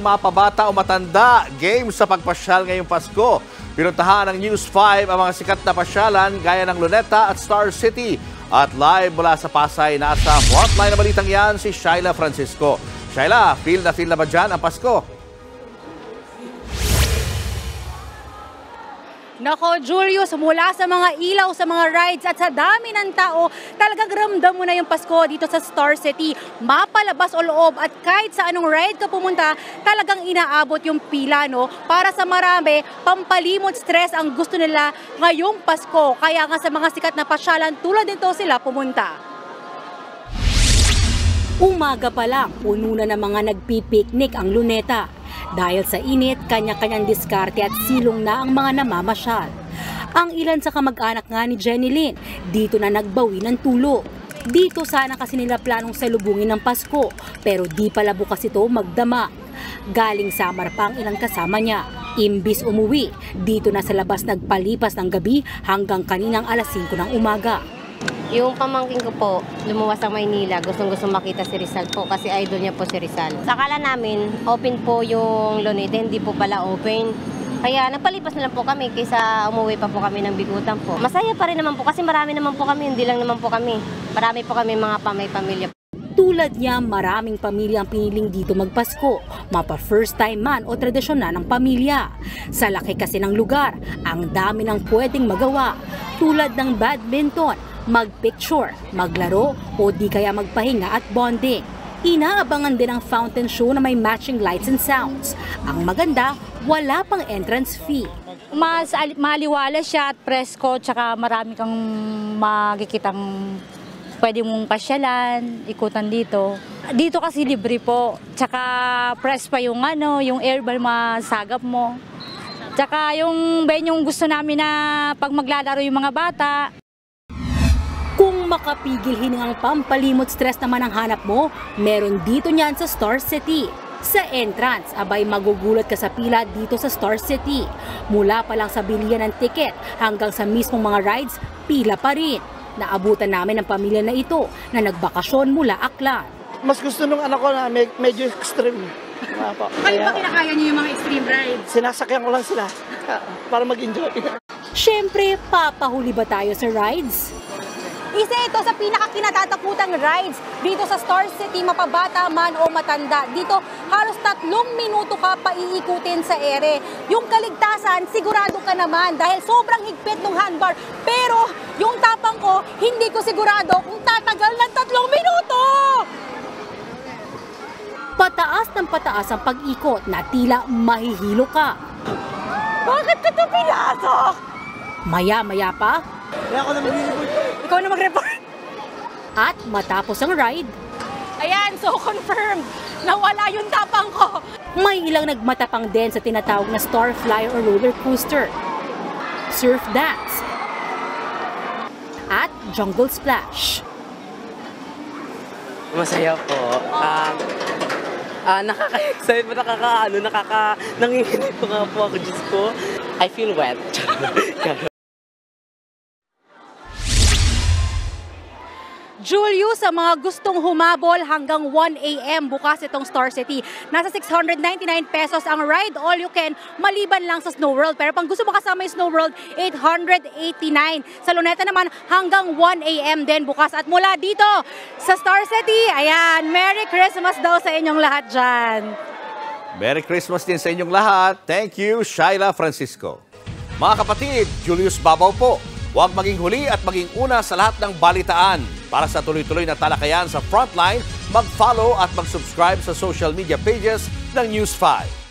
Mapabata o matanda, game sa pagpasyal ngayong Pasko. Pinuntahan ng News 5 ang mga sikat na pasyalan gaya ng Luneta at Star City. At live mula sa Pasay, nasa frontline na balitang yan si Shaila Francisco. Shaila, feel na ba dyan ang Pasko? Nako, Julius, mula sa mga ilaw, sa mga rides at sa dami ng tao, talagang ramdam mo na yung Pasko dito sa Star City. Mapalabas o loob at kahit sa anong ride ka pumunta, talagang inaabot yung pila, no? Para sa marami, pampalimot stress ang gusto nila ngayong Pasko. Kaya nga sa mga sikat na pasyalan tulad nito sila pumunta. Umaga pa lang, puno na ng mga nagpipiknik ang Luneta. Dahil sa init, kanya-kanyang diskarte at silong na ang mga namamasyal. Ang ilan sa kamag-anak nga ni Jenny Lynn, dito na nagbawi ng tulog. Dito sana kasi nila planong salubungin ng Pasko, pero di pala bukas ito magdama. Galing Samar pa ang ilang kasama niya. Imbis umuwi, dito na sa labas nagpalipas ng gabi hanggang kaninang alas 5 ng umaga. Yung pamangkin ko po, lumuwas sa Maynila, gustong-gusto makita si Rizal po kasi idol niya po si Rizal. Sakala namin, open po yung Luneta, hindi po pala open. Kaya nagpalipas na lang po kami kaysa umuwi pa po kami ng Bigutan po. Masaya pa rin naman po kasi marami naman po kami, hindi lang naman po kami. Marami po kami mga pamilya. Tulad niya, maraming pamilya ang piniling dito magpasko, mapa first time man o tradisyon na ng pamilya. Sa laki kasi ng lugar, ang dami ng pwedeng magawa, tulad ng badminton, magpicture, maglaro o di kaya magpahinga at bonding. Inaabangan din ang fountain show na may matching lights and sounds. Ang maganda, wala pang entrance fee. Mas maliwala siya at presko, tsaka marami kang makikitang pwede mong pasyalan, ikutan dito. Dito kasi libre po, tsaka press pa yung yung airball masagap mo. Tsaka yung gusto namin na pag maglalaro yung mga bata. Kung makapigil hiningang pampalimot stress naman ang hanap mo, meron dito niyan sa Star City. Sa entrance, abay magugulat ka sa pila dito sa Star City. Mula pa lang sa bilihan ng ticket hanggang sa mismong mga rides, pila pa rin. Naabutan namin ang pamilya na ito na nagbakasyon mula Aklan. Mas gusto nung anak ko na medyo extreme. Kayo ba kinakaya niyo yung mga extreme rides? Sinasakyan ko lang sila para mag-enjoy. Siyempre, papahuli ba tayo sa rides? Isa ito sa pinakakinatatakutang rides dito sa Star City, mapabata man o matanda. Dito halos 3 minuto ka paiikutin sa ere. Yung kaligtasan, sigurado ka naman dahil sobrang higpit ng handbar. Pero yung tapang ko, hindi ko sigurado kung tatagal ng 3 minuto! Pataas ng pataas ang pag-ikot na tila mahihilo ka. Bakit ka ito pinasok? Maya-maya pa, ikaw na mag-report. At matapos ang ride, ayan, so confirmed na wala yung tapang ko. May ilang nagmatapang din sa tinatawag na Star Flyer o roller coaster, surf dance, at jungle splash. Masaya po. Nakaka-excite po, nanginginig po nga po ako, Diyos ko. I feel wet. Julius, sa mga gustong humabol hanggang 1 AM bukas itong Star City. Nasa 699 pesos ang ride, all you can, maliban lang sa Snow World. Pero pag gusto mo kasama yung Snow World, 889. Sa Luneta naman, hanggang 1 AM din bukas. At mula dito sa Star City, ayan, Merry Christmas daw sa inyong lahat dyan. Merry Christmas din sa inyong lahat. Thank you, Shaila Francisco. Mga kapatid, Julius Babaw po. Huwag maging huli at maging una sa lahat ng balitaan. Para sa tuloy-tuloy na talakayan sa Frontline, mag-follow at mag-subscribe sa social media pages ng News 5.